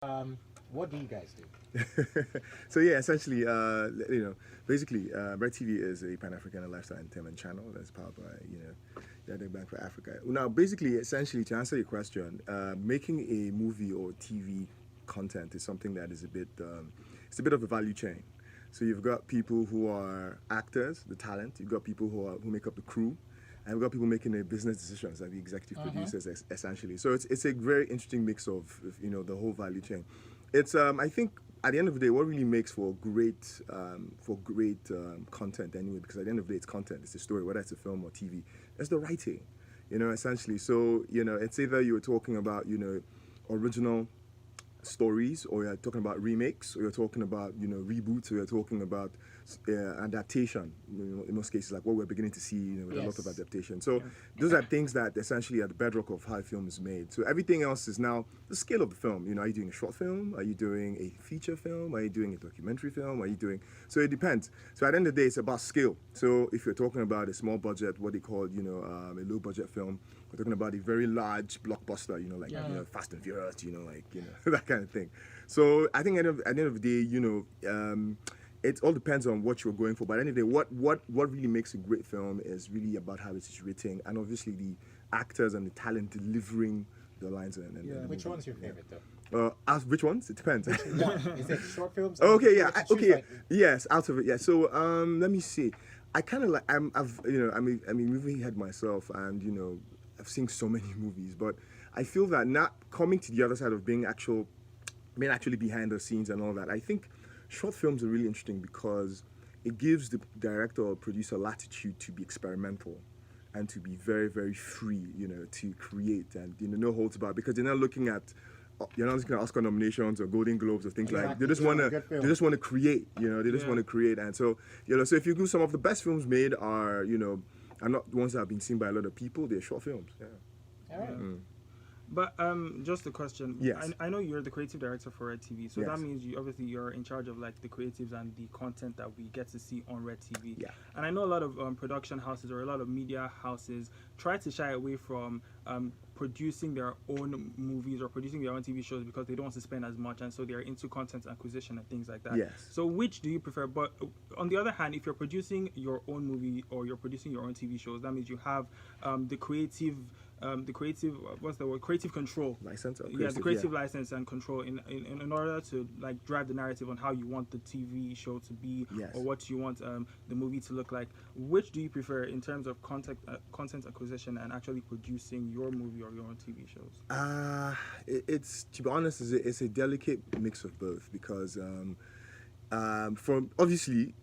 What do you guys do? So yeah, essentially, basically, REDTV is a Pan-African and lifestyle entertainment channel that's powered by, the Bank for Africa. Now, basically, essentially, to answer your question, making a movie or TV content is something that is it's a bit of a value chain. So you've got people who are actors, the talent. You've got people who make up the crew, and we've got people making the business decisions, like the executive producers, essentially. So it's a very interesting mix of the whole value chain. It's I think at the end of the day, what really makes for great content anyway, because at the end of the day, it's content, it's a story, whether it's a film or TV. It's the writing, essentially. So it's either you're talking about original stories, or you're talking about remakes, or you're talking about reboots, or you're talking about adaptation. In most cases, like what we're beginning to see, with a lot of adaptation. So those are things that essentially are the bedrock of how a film is made. So everything else is now the scale of the film. Are you doing a short film? Are you doing a feature film? Are you doing a documentary film? Are you doing? So it depends. So at the end of the day, it's about scale. So if you're talking about a small budget, what they call a low budget film, we're talking about a very large blockbuster, Fast and Furious, that kind of thing. So I think at the end of the day, it all depends on what you're going for. But at the end of the day, what really makes a great film is really about how it's written, and obviously the actors and the talent delivering the lines. Which one's your favorite though? Which ones? It depends. Is it short films? Okay, yeah, okay, yes, out of it, yeah. So let me see. I kind of like I'm a movie head myself, and I've seen so many movies, but I feel that not coming to the other side of being actually behind the scenes and all that, I think short films are really interesting because it gives the director or producer latitude to be experimental and to be very, very free, to create and no holds barred, because you're not looking at Oscar nominations or Golden Globes or things like. They just want to create, they just want to create. And so so if you do, some of the best films made are are not the ones that have been seen by a lot of people. They're short films. Yeah. All right. But just a question. Yes. I know you're the creative director for Red TV, so Yes. that means you're in charge of like the creatives and the content that we get to see on Red TV. Yeah. And I know a lot of production houses or a lot of media houses try to shy away from producing their own movies or producing their own TV shows because they don't want to spend as much, and so they're into content acquisition and things like that. Yes. So which do you prefer? But on the other hand, if you're producing your own movie or you're producing your own TV shows, that means you have the creative creative control License. the creative license and control in order to like drive the narrative on how you want the TV show to be, Yes. or what you want the movie to look like. Which do you prefer in terms of content acquisition and actually producing your movie or your own TV shows? It's, to be honest, it's a delicate mix of both, because from obviously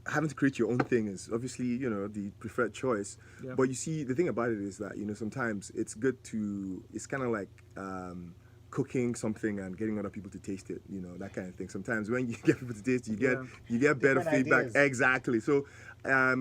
having to create your own thing is obviously the preferred choice. Yeah. But you see, the thing about it is that sometimes it's good to, it's kind of like cooking something and getting other people to taste it, that kind of thing. Sometimes when you get people to taste it, you get better Different feedback. ideas. Exactly. So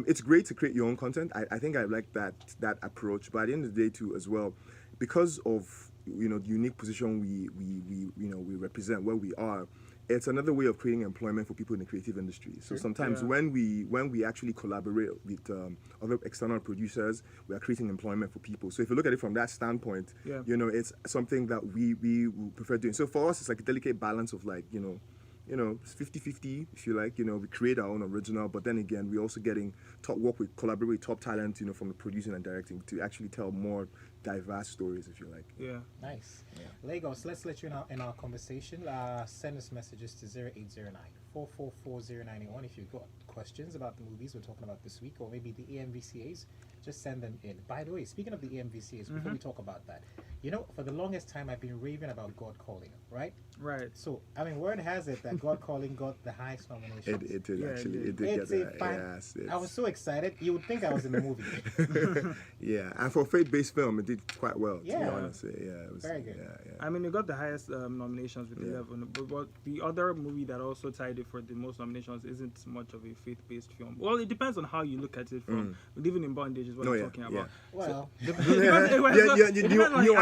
it's great to create your own content. I think I like that approach. But at the end of the day too, as well, because of the unique position we represent, where we are, it's another way of creating employment for people in the creative industry. So sometimes when we actually collaborate with other external producers, we are creating employment for people. So if you look at it from that standpoint, it's something that we prefer doing. So for us, it's like a delicate balance of like, 50-50, if you like. We create our own original, but then again, we're also getting collaborate with top talent, from the producing and directing to actually tell more diverse stories, if you like. Yeah. Nice. Lagos, let's let you know in our conversation. Send us messages to 0809-444-0981 if you've got questions about the movies we're talking about this week, or maybe the AMVCAs. Just send them in. By the way, speaking of the AMVCAs, before we talk about that, for the longest time I've been raving about God Calling, right? Right. So, word has it that God Calling got the highest nomination. It did, actually. It did It's get a that. fine. Yes, I was so excited. You would think I was in the movie. Yeah, and for a faith-based film, it did quite well, to be Yeah. honest. Yeah, it was Very good. Yeah. I mean, it got the highest nominations with 11, but the other movie that also tied it for the most nominations isn't much of a faith-based film. Well, it depends on how you look at it. From Living in Bondage is what I'm talking about. Well,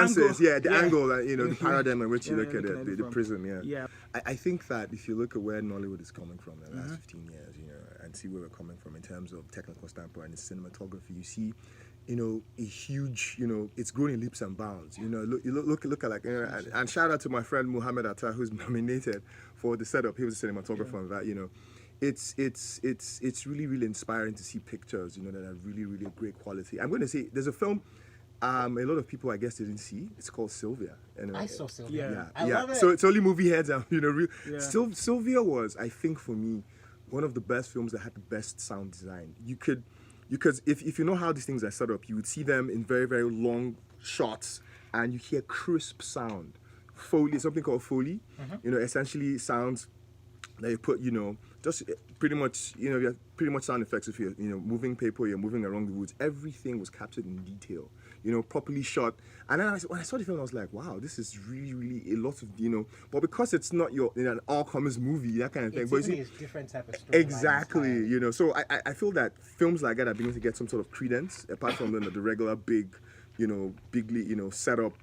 Nuances, the angle, the paradigm in which you look you're at looking it, the from. prism, Yeah. I think that if you look at where Nollywood is coming from in the last 15 years, and see where we're coming from in terms of technical standpoint and cinematography, you see a huge, it's growing in leaps and bounds. Look at like, and shout out to my friend Muhammad Atta, who's nominated for the setup. He was a cinematographer on that. It's really, really inspiring to see pictures, that are really, really great quality. I'm going to say there's a film a lot of people, I guess, didn't see. It's called Sylvia. I saw Sylvia. Yeah. I love it. So it's only movie heads, Sylvia was, I think, for me, one of the best films that had the best sound design. If you know how these things are set up, you would see them in very, very long shots, and you hear crisp sound. Foley, something called Foley, essentially sounds that you put, just pretty much, you have pretty much sound effects. If you're, moving paper, you're moving along the woods, everything was captured in detail, properly shot. And then when I saw the film, I was like, wow, this is really, really a lot of, but because it's not an all-comers movie, that kind of thing. It's but a different type of story. Exactly, so I feel that films like that are beginning to get some sort of credence, apart from the regular bigly, set up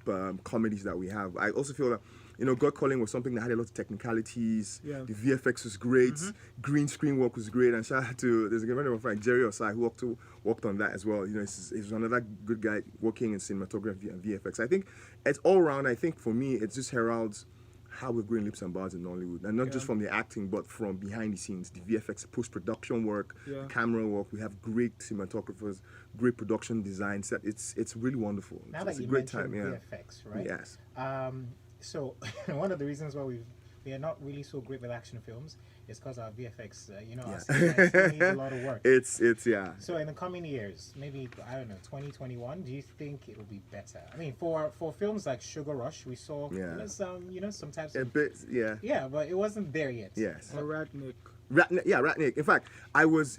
comedies that we have. I also feel that, God Calling was something that had a lot of technicalities. Yeah. The VFX was great. Green screen work was great. And shout out to, there's a good friend of mine, Jerry Osai, who worked on that as well. He's another good guy working in cinematography and VFX. I think it's all around. I think for me, it just heralds how we're growing leaps and bounds in Nollywood. And not just from the acting, but from behind the scenes. The VFX, post-production work, camera work. We have great cinematographers, great production design set. It's really wonderful. Now it's that a you great mentioned time, VFX, right? Yes. So one of the reasons why we are not really so great with action films is because our VFX, our CGI needs a lot of work. It's. So in the coming years, maybe, I don't know, 2021, do you think it will be better? I mean, for films like Sugar Rush, we saw some types of... A bit, yeah. Yeah, but it wasn't there yet. Yes. Or Ratnik. Ratnik. In fact, I was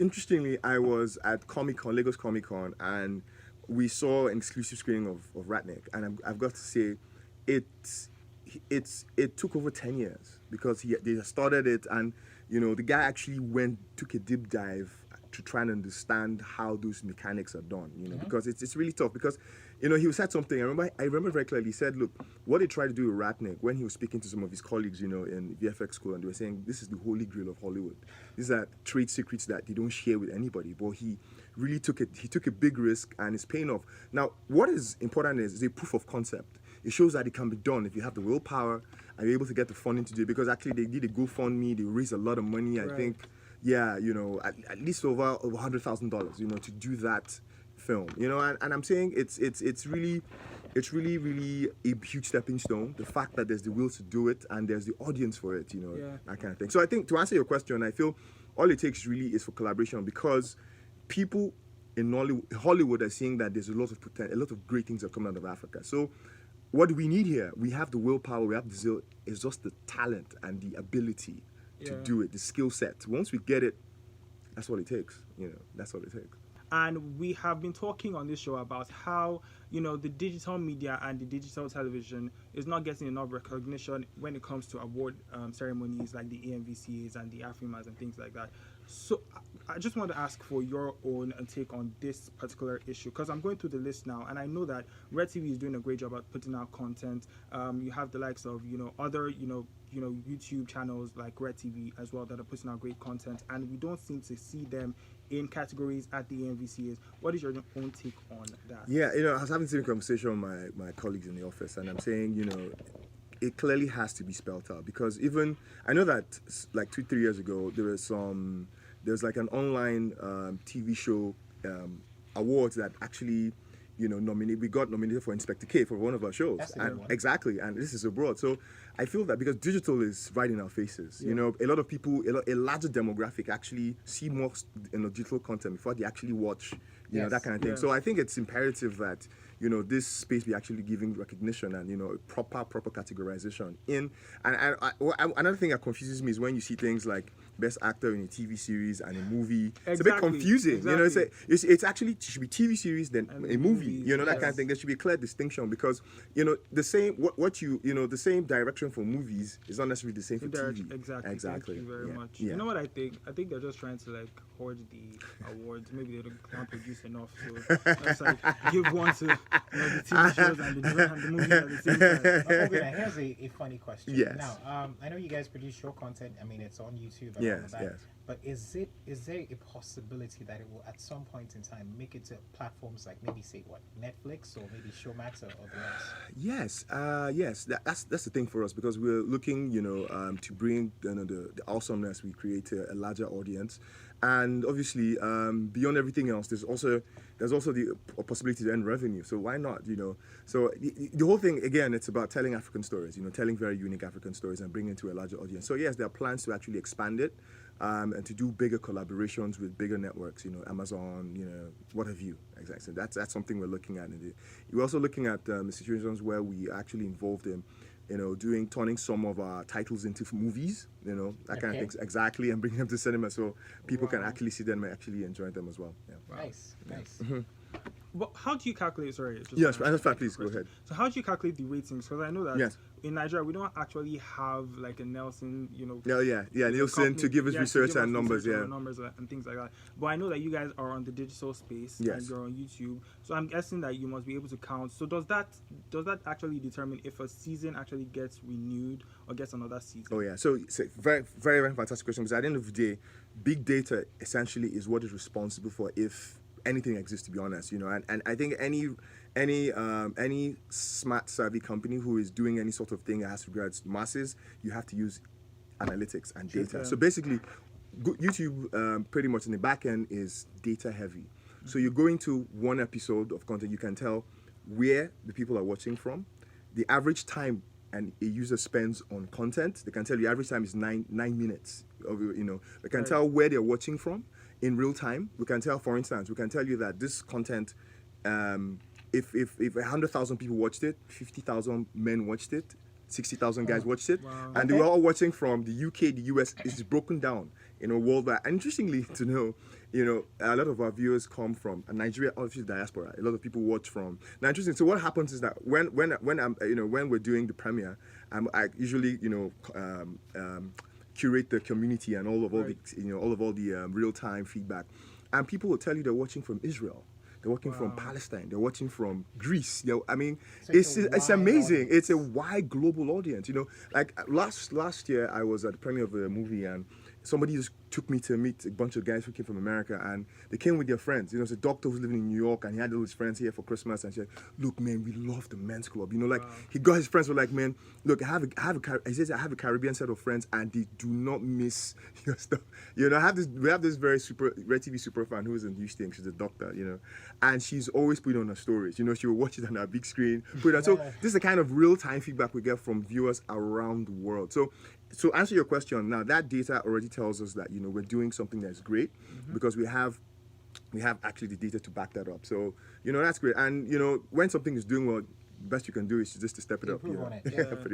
at Comic-Con, Lagos Comic-Con, and we saw an exclusive screening of Ratnik, and I've got to say, it took over 10 years because they started it, and the guy actually took a deep dive to try and understand how those mechanics are done, because it's really tough, because he said something, I remember very clearly. He said, look, what they tried to do with Ratnik when he was speaking to some of his colleagues in VFX school, and they were saying this is the holy grail of Hollywood, these are trade secrets that they don't share with anybody, but he really took a big risk, and it's paying off. Now what is important is a proof of concept. It shows that it can be done if you have the willpower and you're able to get the funding to do it. Because actually they did a GoFundMe, they raised a lot of money. I think, at least over $100,000, to do that film. And I'm saying it's really a huge stepping stone. The fact that there's the will to do it and there's the audience for it, that kind of thing. So I think to answer your question, I feel all it takes really is for collaboration, because people in Hollywood are seeing that there's a lot of potential, a lot of great things that come out of Africa. So what do we need here? We have the willpower, we have the zeal. It's just the talent and the ability to do it, the skill set. Once we get it, that's what it takes. That's what it takes. And we have been talking on this show about how, the digital media and the digital television is not getting enough recognition when it comes to award ceremonies like the AMVCAs and the AFRIMAs and things like that. So I just want to ask for your own take on this particular issue, because I'm going through the list now, and I know that REDTV is doing a great job at putting out content. You have the likes of, other, YouTube channels like REDTV as well that are putting out great content, and we don't seem to see them in categories at the AMVCAs. What is your own take on that? Yeah, I was having the same conversation with my colleagues in the office, and I'm saying, it clearly has to be spelled out, because even I know that like 2-3 years ago there was like an online TV show awards that actually we got nominated for Inspector K for one of our shows. That's a good one. Exactly, and this is abroad. So I feel that because digital is right in our faces, a lot of people, a larger demographic actually see more digital content before they actually watch that kind of thing. So I think it's imperative that this space be actually giving recognition and proper categorization in. And another thing that confuses me is when you see things like best actor in a TV series and a movie. It's a bit confusing. Exactly. It's actually, it should be TV series then a movie. That kind of thing. There should be a clear distinction, because the same the same direction for movies is not necessarily the same for TV. Exactly. Thank you very much. Yeah. You know what I think? I think they're just trying to hoard the awards. Maybe they can't produce enough, so let's give one to the TV shows and the movies at the same time. Okay, now here's a funny question. Yes. Now, I know you guys produce your content. I mean, it's on YouTube and all Yes, of that. yes. But is there a possibility that it will, at some point in time, make it to platforms like maybe say what, Netflix or maybe Showmax or the rest? Yes, yes. That's the thing for us, because we're looking, to bring the awesomeness we create to a larger audience, and obviously beyond everything else, there's also the possibility to earn revenue. So why not? So the whole thing, again, it's about telling African stories. Telling very unique African stories and bringing it to a larger audience. So yes, there are plans to actually expand it. And to do bigger collaborations with bigger networks, Amazon, what have you. Exactly. That's something we're looking at. We're also looking at situations where we are actually involved in, turning some of our titles into movies, that kind of things, exactly, and bringing them to cinema so people can actually see them and actually enjoy them as well. Yeah. Wow. Nice. But how do you calculate? Sorry. Yes, please go ahead. So how do you calculate the ratings? Because I know that yes. in Nigeria we don't actually have like a Nelson, Nielsen to give us research and numbers, numbers and things like that. But I know that you guys are on the digital space and you're on YouTube, so I'm guessing that you must be able to count. So does that actually determine if a season actually gets renewed or gets another season? Oh yeah, so it's a very, very, very fantastic question, because at the end of the day, big data essentially is what is responsible for if anything exists, to be honest, and I think any smart savvy company who is doing any sort of thing that has regards to masses, you have to use analytics and data. So basically, YouTube pretty much in the back end is data heavy. So you go into one episode of content, you can tell where the people are watching from, the average time and a user spends on content. They can tell you average time is 9 minutes. They can tell where they're watching from in real time. We can tell, for instance, that this content, if 100,000 people watched it, 50,000 men watched it, 60,000 guys watched it, and they were all watching from the UK, the US. It's broken down worldwide. And interestingly to know, a lot of our viewers come from Nigeria, obviously diaspora. A lot of people watch from. Now, interesting. So what happens is that when we're doing the premiere, I usually curate the community and all of the real time feedback, and people will tell you they're watching from Israel. They're watching from Palestine. They're watching from Greece. I mean, so it's amazing. Audience. It's a wide global audience. Like last year, I was at the premiere of a movie, and somebody just took me to meet a bunch of guys who came from America, and they came with their friends. It's a doctor who's living in New York, and he had all his friends here for Christmas, and she said, "Look, man, we love the men's club." He got his friends were like, "Man, look, I have a Caribbean set of friends, and they do not miss your stuff." We have this very REDTV super fan who is in Houston. She's a doctor, and she's always putting on her stories. She will watch it on her big screen, put it on. So this is the kind of real time feedback we get from viewers around the world. So answer your question now. That data already tells us that we're doing something that's great, because we have actually the data to back that up. So that's great. And when something is doing well, the best you can do is just to step it up. Pretty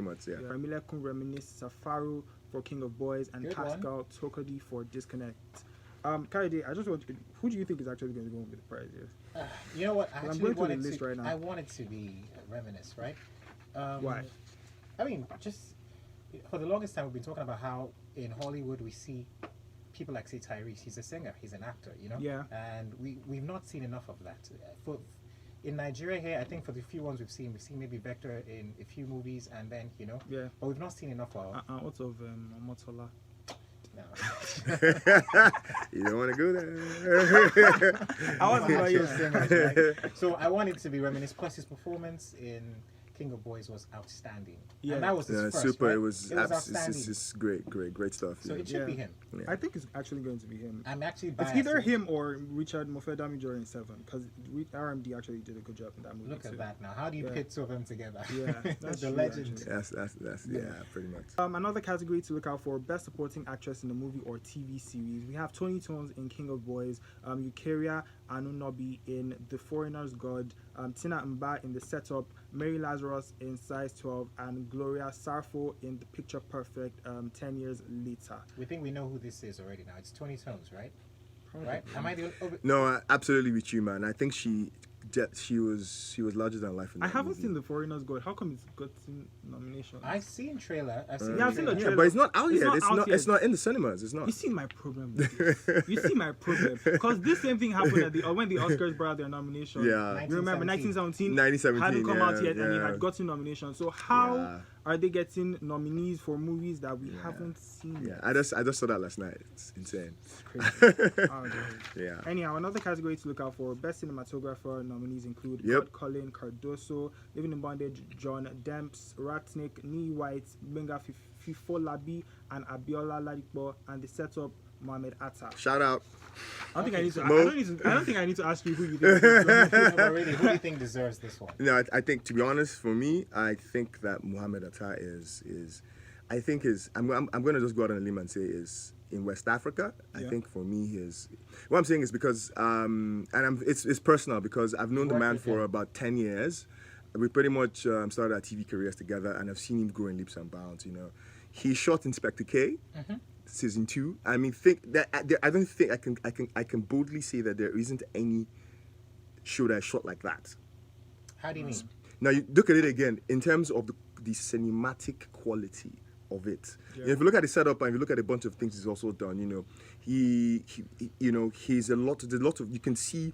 much. Yeah. Ramile Kun reminisce Safaru for King of Boys and Good Pascal Tokodi for Disconnect. Kaide, I just want to, who do you think is actually going to go with the prize? Yes. You know what? I I'm actually going through the wanted list to. right now. I wanted to be Reminisce, right? Why? I mean, just for the longest time, we've been talking about how in Hollywood we see people like, say, Tyrese. He's a singer, he's an actor, Yeah. And we've not seen enough of that. In Nigeria here, I think for the few ones we've seen maybe Vector in a few movies, and then Yeah. but we've not seen enough of. What of Omotola? No. You don't want to go there. I wasn't about you. Singers, right? So I wanted to be Reminisce. Plus his performance in King of Boys was outstanding. Yeah. And that was his first, super. right? It was outstanding. it's great stuff. So it should be him. Yeah. I think it's actually going to be him. I'm actually It's biased. either him or Richard Mofedami during 7, because RMD actually did a good job in that movie. Look too. at that now. How do you pit two of them together? Yeah, that's the true, legend. actually. That's pretty much. Another category to look out for: Best Supporting Actress in a Movie or TV Series. We have Toni Tones in King of Boys, Eukaria Anunobi in The Foreigner's God, Tina Mba in The Setup, Mary Lazarus in Size 12, and Gloria Sarfo in The Picture Perfect 10 years later. We think we know who this is already now. It's Toni Tones, right? Right? Am I the No, absolutely with you, man. I think she she was larger than life in I that haven't movie. seen The Foreigners God. How come it's gotten nominations? I've seen trailer. I've seen Yeah, I've seen the Yeah, trailer. but it's not out It's yet. not It's out not. yet. It's not in the cinemas. It's not. You see my problem with this. You see my problem. Because this same thing happened when the Oscars brought out their nomination. Yeah. You remember 1917? 1917, hadn't come out yet and it yeah. had gotten nomination. So how Yeah. are they getting nominees for movies that we haven't seen Yeah, yet? I just saw that last night. It's insane. It's crazy. Oh, God. Yeah. Anyhow, another category to look out for: Best Cinematographer nominees include Yep. Colin Cardoso, Living in Bondage, John Demps, Ratnick, Nee White, Benga Fifolabi, and Abiola Ladipo, and the setup Mohamed Atta. Shout out. I don't think I need to. Mo. I don't think I need to ask you who you think. Is No, really, who do you think deserves this one? No, I think, to be honest, for me, I think that Mohamed Atta I'm going to just go out on a limb and say is in West Africa. I think for me, what I'm saying is because, it's personal because I've known the man for about 10 years. We pretty much started our TV careers together, and I've seen him grow in leaps and bounds. You know, he shot Inspector K. Season 2. I mean, I don't think I can boldly say that there isn't any show that I shot like that. How do you mean? Now you look at it again in terms of the cinematic quality of it. You know, if you look at the setup and if you look at a bunch of things he's also done, you know, he's a lot of you can see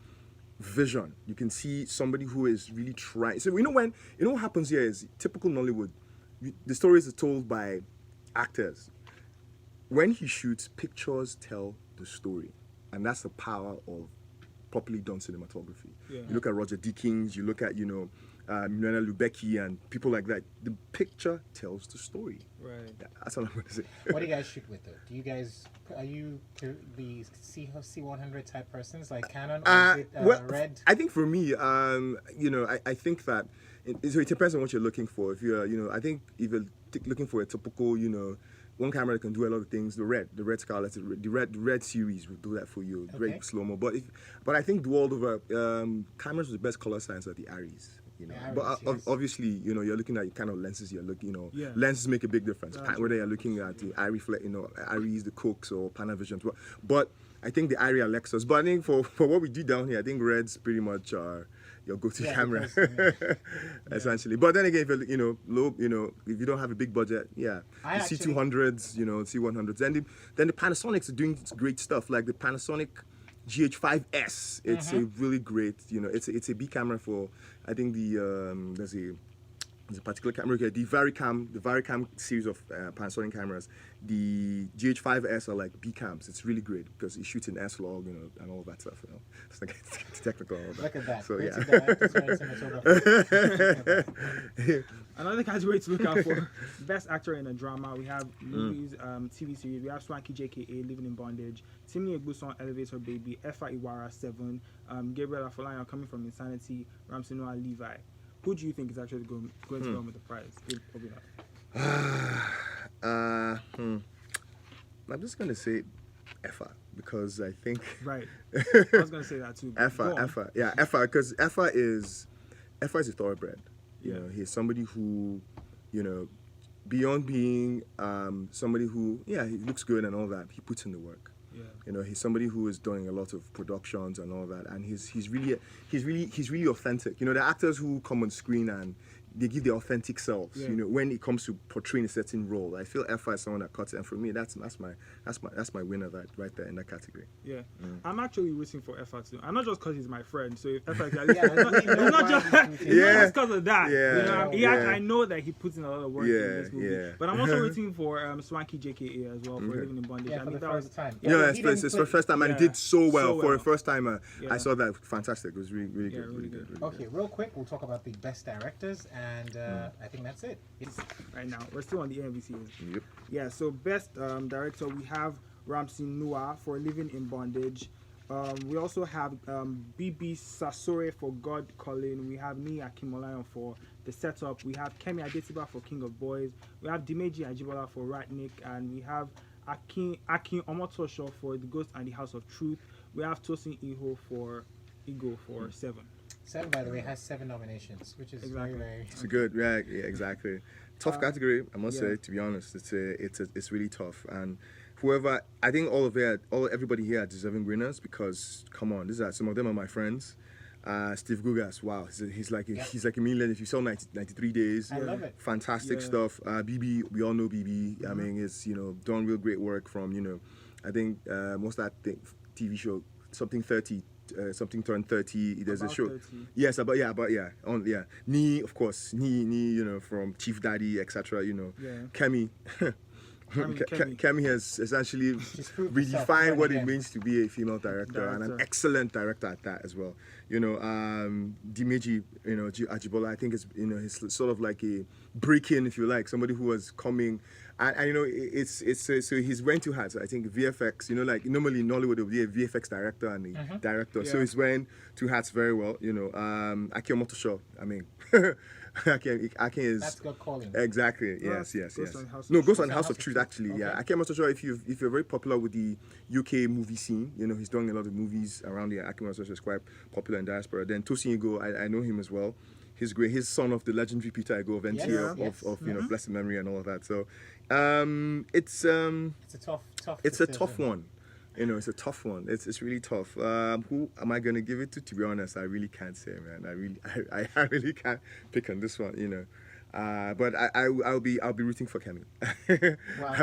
vision. You can see somebody who is really trying. So what happens here is typical Nollywood. The stories are told by actors. When he shoots, pictures tell the story, and that's the power of properly done cinematography. Yeah. You look at Roger Deakins, you look at Milena Lubecki and people like that. The picture tells the story. Right. Yeah, that's all I'm going to say. What do you guys shoot with though? Are you the C100 type persons like Canon or is it Red? I think for me, I think that it depends on what you're looking for. If you're, I think if you're looking for a typical, one camera that can do a lot of things. The red Scarlet, the red series will do that for you. Okay. Great slow mo. But I think the world over, cameras with the best color science are the Aries. The But Aries, yes. obviously, you're looking at kind of lenses. You're looking, Yeah. lenses make a big difference. That's Whether you're looking at the Aries, Aries, the Cooks or Panavision. But I think the Aries Lexus. But I think for what we do down here, I think reds pretty much are your go-to camera, because, essentially. But then again, if you're low, if you don't have a big budget, the C200s, C100s, then the Panasonics are doing great stuff, like the Panasonic GH5S. It's a really great, it's a B camera for, I think there's a particular camera here, the Varicam series of Panasonic cameras. The GH5S are like B cams. It's really great because it shoots in S-Log, and all that stuff. It's like it's technical. All that. Look at that. So Great yeah. Another category to look out for: Best Actor in a Drama. We have movies, TV series. We have Swanky JKA, Living in Bondage, Timmy Egbuson, Elevator Baby, Efa Iwara 7, Gabriel Afolayan, Coming from Insanity, Ramsey Noah Levi. Who do you think is actually going to go home with the prize? I'm just going to say Efa because I think... Right. I was going to say that too. Efa. Yeah, Efa, because Efa is a thoroughbred. Yeah. He's somebody who, beyond being somebody who, he looks good and all that, he puts in the work. Yeah. He's somebody who is doing a lot of productions and all that, and he's really authentic. The actors who come on screen and they give their authentic selves. Yeah. When it comes to portraying a certain role, I feel Efa is someone that cuts it, and for me, that's my winner right there in that category. Yeah, I'm actually rooting for Efa too, and not just because he's my friend. So if Efa, it's not just because of that. Yeah. I know that he puts in a lot of work in this movie. Yeah. But I'm also rooting for Swanky JKA as well for Living in Bondage. Yeah, for the first time. It's the first time, and he did so well for a first timer. Yeah. I saw that, fantastic. It was really good. Really good. Okay, real quick, we'll talk about the best directors, and I think that's it. Right now, we're still on the AMVCA. Yep. Yeah, so best director, we have Ramsey Noah for Living in Bondage. We also have BB Sasore for God Calling. We have Ni Akimolayan for The Setup. We have Kemi Adetiba for King of Boys. We have Dimeji Ajibola for Ratnick. And we have Akin Omotosho for The Ghost and the House of Truth. We have Tosin Iho for 7. 7, by the way, has 7 nominations, which is Exactly. very... It's a good, yeah, exactly. Tough category, I must say. To be honest, it's really tough. And whoever, I think everybody here are deserving winners because, come on, some of them are my friends. Steve Gugas, wow, he's like a million. If you saw 93 Days, I love it. fantastic stuff. BB, we all know BB. I mean, it's done real great work from I think most of that TV show something 30. Something turned 30. There's About a show. 30. Yes, Nee, of course, Nee, from Chief Daddy, etc. Kemi. Kemi has essentially redefined what it means to be a female director, and an excellent director at that as well. Dimeji, Ajibola, I think he's sort of like a break-in, if you like, somebody who was coming, and so he's wearing two hats. I think VFX, like normally in Nollywood there would be a VFX director and a director, so he's wearing two hats very well. Akio Motosho, I mean. Akin is. That's good calling. Exactly. Well, Yes. Ghost on House of Truth actually. Okay. Yeah, Akin Motosho. If you're very popular with the UK movie scene, he's doing a lot of movies around here. Akin Motosho is quite popular in diaspora. Then Tosin Igo, I know him as well. He's great. He's son of the legendary Peter Igo of NTA of blessed memory and all of that. So, it's a tough one. It's a tough one. It's really tough. Who am I gonna give it to? To be honest, I really can't say, man. I really can't pick on this one. But I'll be rooting for Kemi. Wow.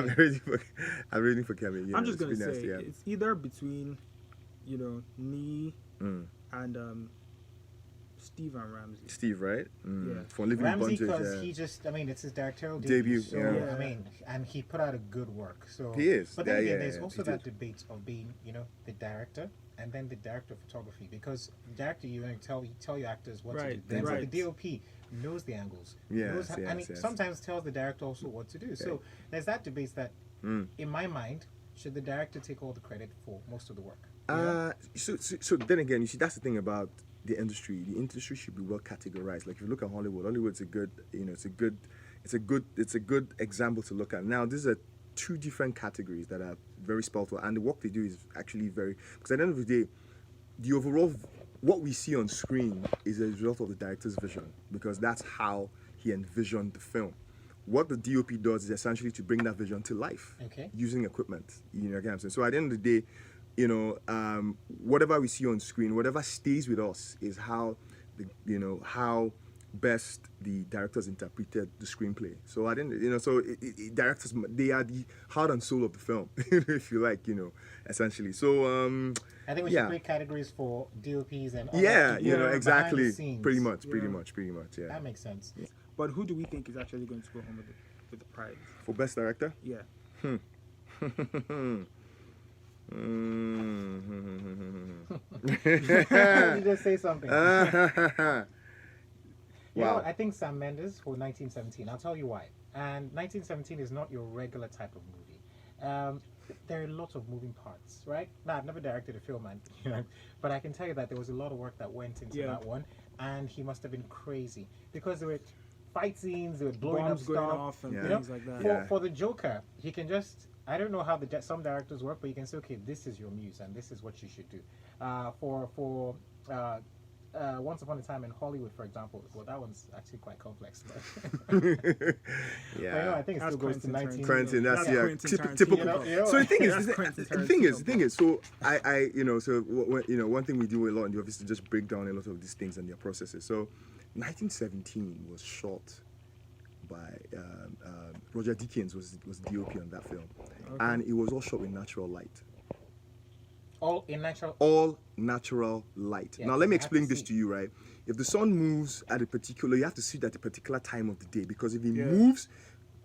I'm rooting for Kemi. I'm just gonna say it's either between, Nee and Steve and Ramsey. Steve, right? Yeah. For Living Ramsey, Bunches, because he just, it's his directorial debut. So, and he put out a good work. So he is. But then again, there's also that debate of being, the director and then the director of photography. Because the director, you tell your actors what to do. Then the DOP knows the angles. Sometimes tells the director also what to do. Okay. So there's that debate that, in my mind, should the director take all the credit for most of the work? So then again, you see, that's the thing about the industry. The industry should be well categorized. Like if you look at Hollywood's a good, it's a good example to look at. Now, these are two different categories that are very spelled out, and the work they do is actually very, because at the end of the day, the overall, what we see on screen is a result of the director's vision, because that's how he envisioned the film. What the DOP does is essentially to bring that vision to life, using equipment. So at the end of the day, whatever we see on screen, whatever stays with us is how how best the directors interpreted the screenplay. So I didn't, directors, they are the heart and soul of the film, if you like, essentially. So I think we should create categories for DOPs and exactly, pretty much, yeah. That makes sense. Yeah. But who do we think is actually going to go home with the prize for best director? Yeah. You just say something. Wow. I think Sam Mendes for 1917. I'll tell you why. And 1917 is not your regular type of movie. There are a lot of moving parts, right? Now, I've never directed a film, but I can tell you that there was a lot of work that went into that one, and he must have been crazy because there were fight scenes, there were blowing up stuff, going off and things like that. For the Joker, he can just, I don't know how some directors work, but you can say, okay, this is your muse and this is what you should do. For Once Upon a Time in Hollywood, for example, well, that one's actually quite complex. But I think it still goes to 19. Quentin, that's typical. So the thing is, so one thing we do a lot in the office is to just break down a lot of these things and their processes. So 1917 was shot by Roger Deakins was DOP on that film, and it was all shot with natural light. All in natural? All natural light. Now, let me explain this to you, right? If the sun moves at a particular, you have to see it at a particular time of the day, because if it moves,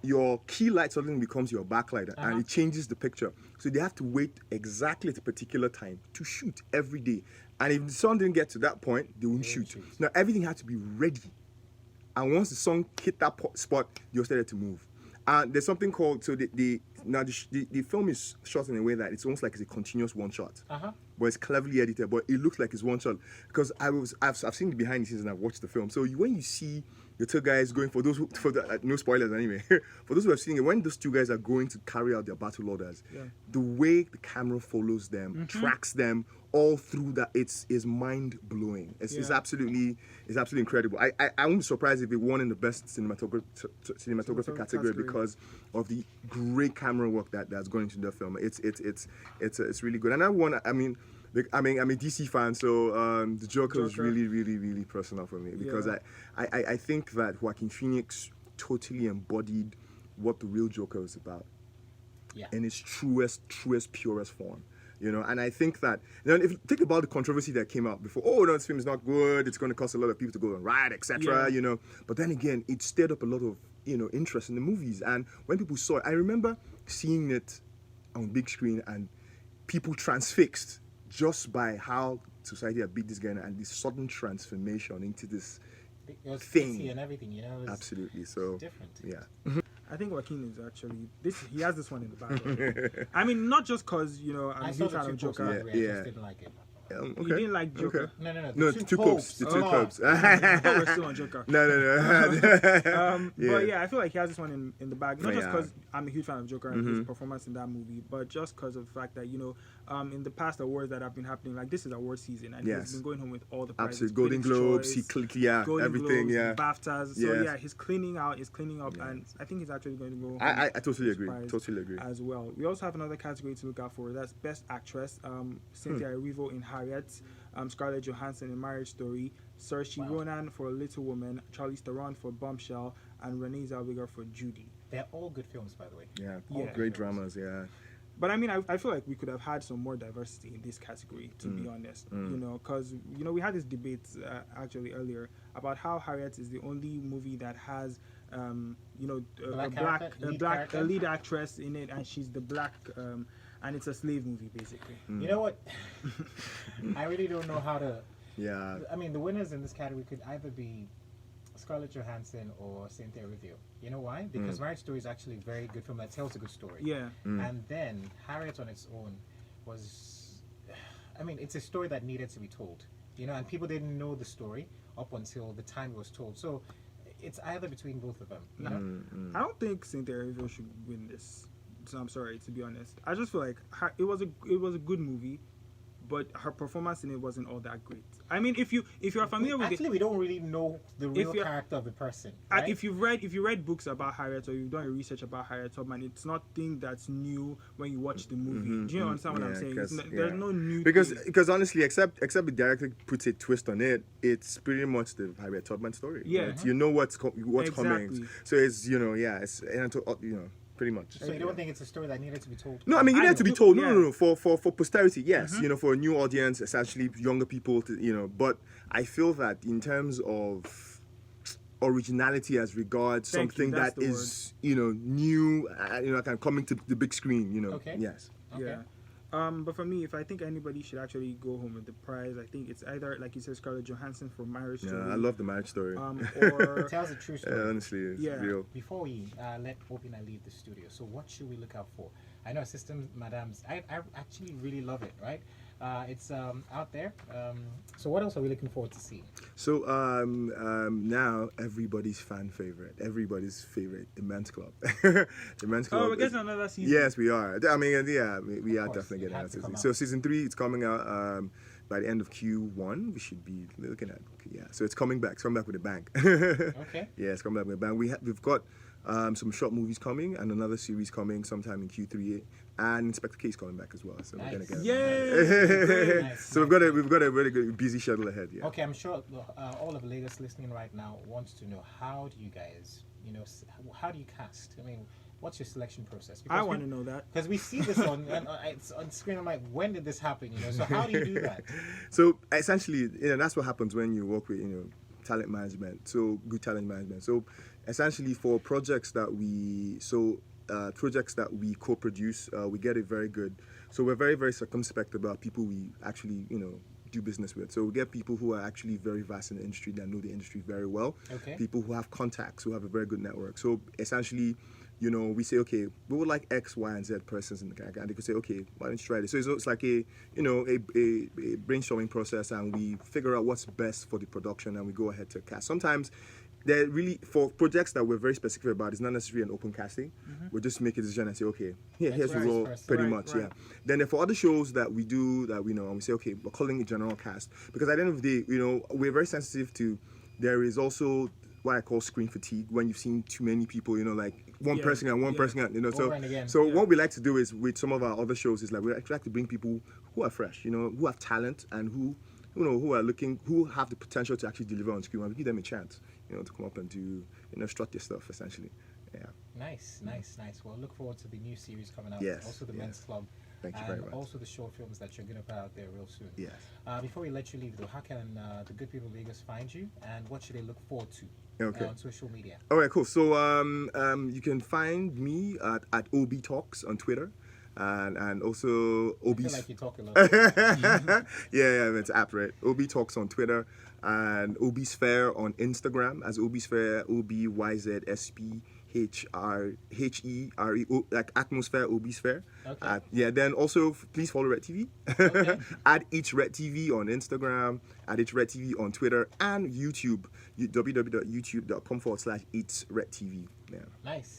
your key light suddenly becomes your backlight, and it changes the picture. So they have to wait exactly at a particular time to shoot every day. And if the sun didn't get to that point, they wouldn't shoot. Now, everything had to be ready. And once the sun hit that spot, they started to move. And there's something called, so the film is shot in a way that it's almost like it's a continuous one shot, but it's cleverly edited, but it looks like it's one shot, because I've seen the behind the scenes and I've watched the film. So when you see the two guys going, no spoilers anyway, for those who have seen it, when those two guys are going to carry out their battle orders, the way the camera follows them, tracks them all through that, is mind blowing. It's absolutely incredible. I won't be surprised if it won in the best cinematography category because of the great camera work that's going into the film. It's really good. And I'm a DC fan, so the Joker is Joker. really, really, really personal for me because Yeah. I think that Joaquin Phoenix totally embodied what the real Joker is about Yeah. in its truest, purest form. You know, and I think that, you know, if you think about the controversy that came out before, oh no, this film is not good, it's going to cause a lot of people to go and riot, etc. Yeah. You know, but then again, it stirred up a lot of, you know, interest in the movies. And when people saw it, I remember seeing it on big screen and people transfixed just by how society had beat this guy and this sudden transformation into this It was thing. PC and everything, you know. It was Absolutely. So different. yeah. I think Joaquin is actually he has this one in the bag. I mean, not just because I'm I a saw huge the fan two of posters. Joker. I Yeah. just didn't like it. You Okay. didn't like Joker. Okay. No, The two popes. The two popes. I thought we're still on Joker. No. But yeah, I feel like he has this one in the bag. Not just Yeah. because I'm a huge fan of Joker and his performance in that movie, but just because of the fact that in the past awards that have been happening, like this is award season, and Yes. he's been going home with all the prizes. Absolutely. Golden Critics' Globes, Choice, yeah, Golden everything, Globes, yeah. BAFTAs. So Yes. yeah, he's cleaning up, and I think he's actually going to go. Home I totally with agree. prize Totally agree. As well. We also have another category to look out for. That's Best Actress. Cynthia Erivo in Harriet, Scarlett Johansson in Marriage Story, Saoirse Ronan for Little Woman, Charlize Theron for Bombshell, and Renee Zellweger for Judy. They're all good films, by the way. Yeah. Yeah. Great dramas, yeah. But I mean, I feel like we could have had some more diversity in this category, to be honest. Because we had this debate actually earlier about how Harriet is the only movie that has a lead actress in it, and she's the black, and it's a slave movie basically. You know what? I really don't know how to. Yeah. I mean, the winners in this category could either be Scarlett Johansson or Cynthia Erivo. You know why? Because Marriage Story is actually a very good film that tells a good story. Yeah. And then Harriet on its own was, I mean, it's a story that needed to be told. And people didn't know the story up until the time it was told. So it's either between both of them. You know? I don't think Cynthia Erivo should win this. So I'm sorry, to be honest. I just feel like it was a good movie, but her performance in it wasn't all that great. I mean, if you're familiar with Actually, we don't really know the real you're- character of the person. Right? if you read books about Harriet or you've done your research about Harriet Tubman, it's nothing that's new when you watch the movie. Do you understand what I'm saying? There's no new thing. Because honestly, except the director puts a twist on it, it's pretty much the Harriet Tubman story. Yeah. right? You know what's coming. Exactly. So it's pretty much. So you don't think it's a story that needed to be told? No, I mean, you I need to be know. told. Yeah. No. For posterity, yes. For a new audience, essentially younger people. But I feel that in terms of originality as regards Thank you, something that's that the is new, kind of coming to the big screen. Okay. Yes. Okay. Yeah. But for me, if I think anybody should actually go home with the prize, I think it's either, like you said, Scarlett Johansson for Marriage Yeah, Story. I love the Marriage Story. Or It tells a true story. Honestly, it's Yeah. real. Before we let Obinna leave the studio, so what should we look out for? I know Systems Madams, I actually really love it, right? It's out there. So what else are we looking forward to seeing? So now everybody's favorite, the Men's Club. The Men's Club. we're getting another season. Yes, we are. I mean, yeah, we are course, definitely it getting has another to come season. out. So season 3, it's coming out by the end of Q1. We should be looking at So it's coming back. It's coming back with a bang. Okay. Yeah, it's coming back with a bang. We've got some short movies coming and another series coming sometime in Q3, and Inspector K is coming back as well. So we're gonna Nice. get. Yay! Nice, So we've got a really good busy schedule ahead. Yeah. Okay, I'm sure all of Lagos listening right now wants to know, how do you guys, how do you cast? I mean, what's your selection process? I want to know that. Because we see this it's on screen. I'm like, when did this happen? So how do you do that? So essentially, that's what happens when you work with talent management. So good talent management. So essentially, for projects that we co-produce, we get it very good. So we're very, very circumspect about people we actually do business with. So we get people who are actually very vast in the industry, that know the industry very well. Okay. People who have contacts, who have a very good network. So essentially, we say, okay, we would like X, Y, and Z persons in the character, and they could say, okay, why don't you try this? So it's like a brainstorming process, and we figure out what's best for the production, and we go ahead to cast. Sometimes they're really, for projects that we're very specific about, it's not necessarily an open casting. We'll just make a decision and say, okay, here's the right, role, first. pretty Right, much, right. yeah. Then for other shows that we do, that we know, and we say, okay, we're calling it general cast, because at the end of the day, we're very sensitive to, there is also what I call screen fatigue, when you've seen too many people, you know, like one Yeah, person and one yeah. person, and, you know. So, Over and again. so Yeah. what we like to do is with some of our other shows is like we actually like to bring people who are fresh, you know, who have talent and who, you know, who have the potential to actually deliver on screen, and we give them a chance, you know, to come up and do, you know, strut their stuff essentially. Yeah. Nice. Well, look forward to the new series coming out. Yes, Also the yes. Men's Club. Thank you and very much. also the short films that you're going to put out there real soon. Yes. Before we let you leave, though, how can the good people of Lagos find you, and what should they look forward to Okay. on social media? All right, cool. So you can find me at OB Talks on Twitter, and also I OB. feel like you talk a lot. Yeah, it's app, right? OB Talks on Twitter and OB Sphere on Instagram as OB Sphere, OBYZSPHRHERE, like Atmosphere, OB Sphere. Okay. Yeah, then also please follow REDTV. Okay. At each REDTV on Instagram, at each REDTV on Twitter and YouTube, www.youtube.com/itsREDTV. Yeah. Nice.